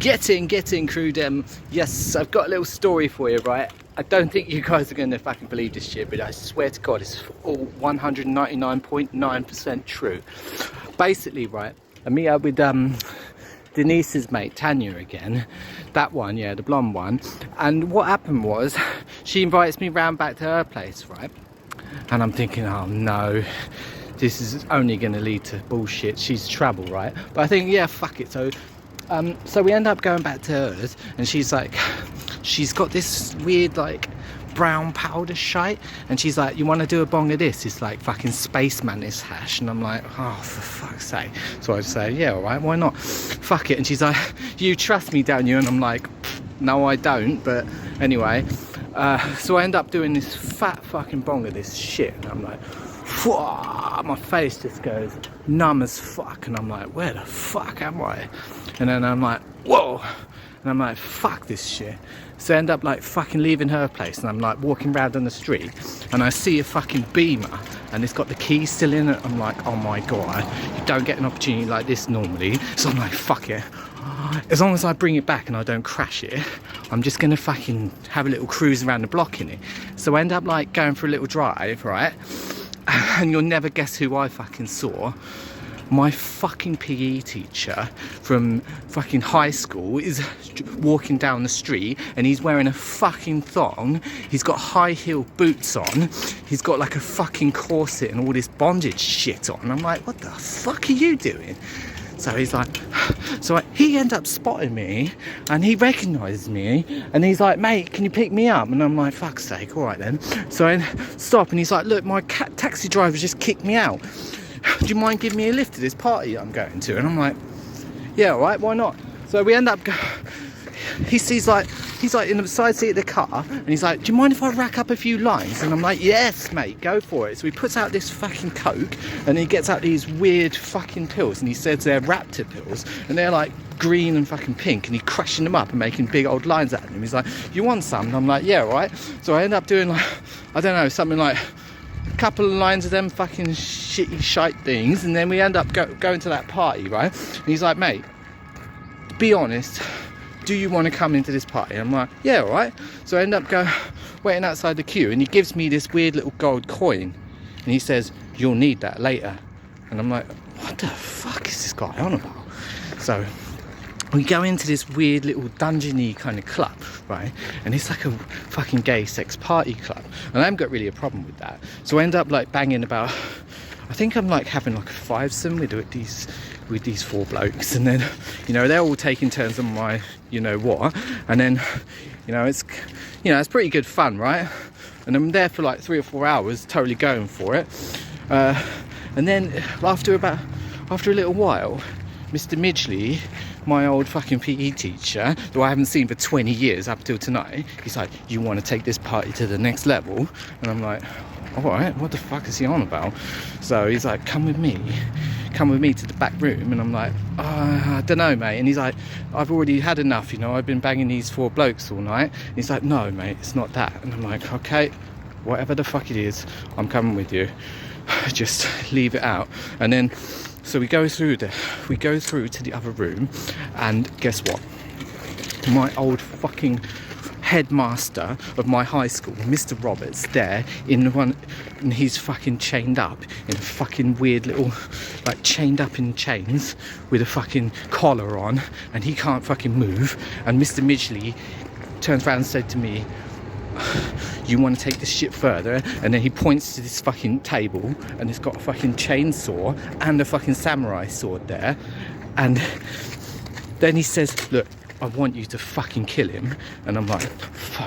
Get in, crew dem. Yes, I've got a little story for you, right? I don't think you guys are going to fucking believe this shit, but I swear to God, it's all 199.9% true. Basically, right, I meet up with Denise's mate, Tanya again. That one, yeah, the blonde one. And what happened was, she invites me round back to her place, right? And I'm thinking, oh no, this is only going to lead to bullshit. She's trouble, right? But I think, yeah, fuck it. So we end up going back to hers, and she's like, she's got this weird like brown powder shite, and she's like, you want to do a bong of this? It's like fucking Space Mantis hash. And I'm like, oh, for fuck's sake. So I say, yeah, all right, why not? Fuck it. And she's like, you trust me, don't you? And I'm like, no, I don't. But anyway, so I end up doing this fat fucking bong of this shit, and I'm like, my face just goes numb as fuck, and I'm like, where the fuck am I? And then I'm like, whoa, and I'm like, fuck this shit. So I end up like fucking leaving her place, and I'm like walking around on the street, and I see a fucking Beamer, and it's got the keys still in it. I'm like, oh my God, you don't get an opportunity like this normally. So I'm like, fuck it, as long as I bring it back and I don't crash it, I'm just gonna fucking have a little cruise around the block in it. So I end up like going for a little drive, right? And you'll never guess who I fucking saw. My fucking PE teacher from fucking high school is walking down the street, and he's wearing a fucking thong. He's got high heel boots on. He's got like a fucking corset and all this bondage shit on. I'm like, what the fuck are you doing? So he's like, he ended up spotting me, and he recognised me, and he's like, mate, can you pick me up? And I'm like, fuck's sake, all right then. So I stop, and he's like, look, my taxi driver just kicked me out. Do you mind giving me a lift to this party I'm going to? And I'm like, yeah, all right, why not? So we end up he's like in the side seat of the car, and he's like, do you mind if I rack up a few lines? And I'm like, yes, mate, go for it. So he puts out this fucking Coke, and he gets out these weird fucking pills, and he says they're Raptor pills, and they're like green and fucking pink, and he's crushing them up and making big old lines out of them. He's like, you want some? And I'm like, yeah, all right. So I end up doing like, I don't know, something like a couple of lines of them fucking shitty shite things, and then we end up going to that party, right? And he's like, mate, be honest, do you want to come into this party? I'm like, yeah, all right. So I end up waiting outside the queue, and he gives me this weird little gold coin, and he says, you'll need that later. And I'm like, what the fuck is this guy on about? So we go into this weird little dungeony kind of club, right? And it's like a fucking gay sex party club, and I haven't got really a problem with that. So I end up like banging about, I think I'm like having like a fivesome with these four blokes, and then, you know, they're all taking turns on my, you know what, and then, it's pretty good fun, right? And I'm there for like 3 or 4 hours, totally going for it. And then after a little while, Mr. Midgley, my old fucking PE teacher, who I haven't seen for 20 years up till tonight, he's like, you want to take this party to the next level? And I'm like, all right, what the fuck is he on about? So he's like, come with me to the back room. And I'm like, I don't know, mate. And he's like, I've already had enough, I've been banging these 4 blokes all night. And he's like, no, mate, it's not that. And I'm like, okay, whatever the fuck it is, I'm coming with you. Just leave it out. And then so we go through to the other room, and guess what? My old fucking headmaster of my high school, Mr. Roberts, there and he's fucking chained up in a fucking weird little, like, chained up in chains with a fucking collar on, and he can't fucking move. And Mr. Midgley turns around and said to me, you want to take this shit further? And then he points to this fucking table, and it's got a fucking chainsaw and a fucking samurai sword there. And then he says, look, I want you to fucking kill him. And I'm like,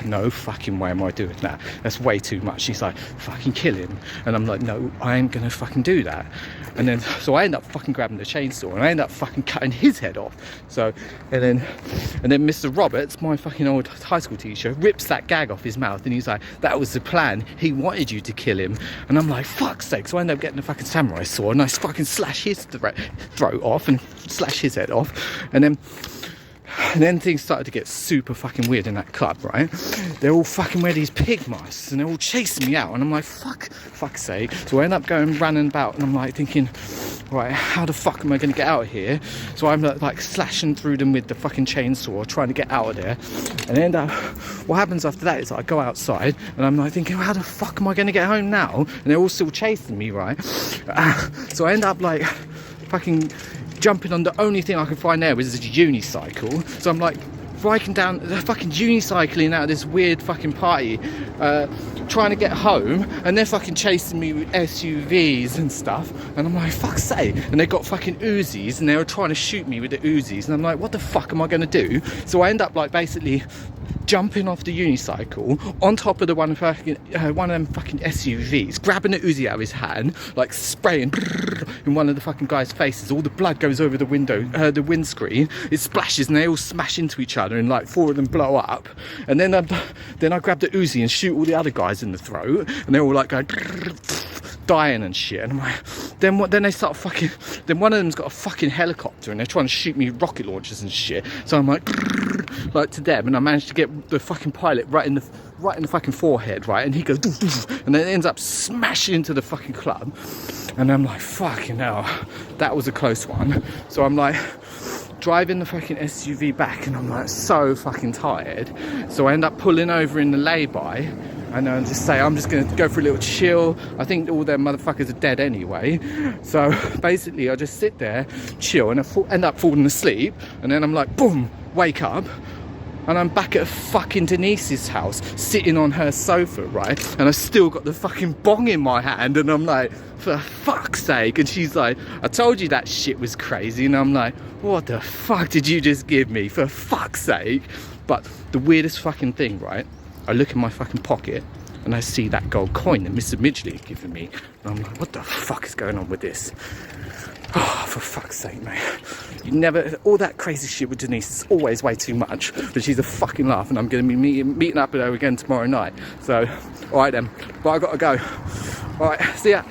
no fucking way am I doing that. That's way too much. He's like, fucking kill him. And I'm like, no, I ain't gonna fucking do that. And then, so I end up fucking grabbing the chainsaw, and I end up fucking cutting his head off. So, and then Mr. Roberts, my fucking old high school teacher, rips that gag off his mouth, and he's like, that was the plan. He wanted you to kill him. And I'm like, fuck's sake. So I end up getting the fucking samurai sword, and I fucking slash his throat off and slash his head off. And then And then things started to get super fucking weird in that club, right? They're all fucking wear these pig masks and they're all chasing me out, and I'm like, fuck's sake. So I end up going running about, and I'm like thinking, right, how the fuck am I going to get out of here? So I'm like slashing through them with the fucking chainsaw, trying to get out of there. And end up, what happens after that is I go outside and I'm like thinking, how the fuck am I going to get home now? And they're all still chasing me, right? So I end up like fucking jumping on the only thing I could find there was a unicycle. So I'm like biking down, fucking unicycling out of this weird fucking party, trying to get home, and they're fucking chasing me with SUVs and stuff, and I'm like, fuck's sake. And they got fucking Uzis, and they were trying to shoot me with the Uzis, and I'm like, what the fuck am I going to do? So I end up like basically jumping off the unicycle on top of the one of them fucking SUVs, grabbing the Uzi out of his hand, like spraying in one of the fucking guy's faces. All the blood goes over the window, the windscreen. It splashes and they all smash into each other, and like 4 of them blow up. And then I grab the Uzi and shoot all the other guys in the throat, and they're all like going dying and shit. And I'm like, then they start fucking, then one of them's got a fucking helicopter and they're trying to shoot me with rocket launchers and shit. So I'm like to them, and I managed to get the fucking pilot right in the fucking forehead, right? And he goes doof, doof, and then it ends up smashing into the fucking club. And I'm like, fucking hell, that was a close one. So I'm like driving the fucking SUV back, and I'm like so fucking tired. So I end up pulling over in the lay-by, and I just say, I'm just going to go for a little chill. I think all their motherfuckers are dead anyway. So basically I just sit there, chill, and I end up falling asleep. And then I'm like, boom, wake up. And I'm back at fucking Denise's house, sitting on her sofa, right? And I still got the fucking bong in my hand. And I'm like, for fuck's sake. And she's like, I told you that shit was crazy. And I'm like, what the fuck did you just give me? For fuck's sake. But the weirdest fucking thing, right? I look in my fucking pocket and I see that gold coin that Mr. Midgley had given me. And I'm like, what the fuck is going on with this? Oh, for fuck's sake, mate. You never, all that crazy shit with Denise is always way too much. But she's a fucking laugh, and I'm going to be meeting up with her again tomorrow night. So, alright then. But I got to go. Alright, see ya.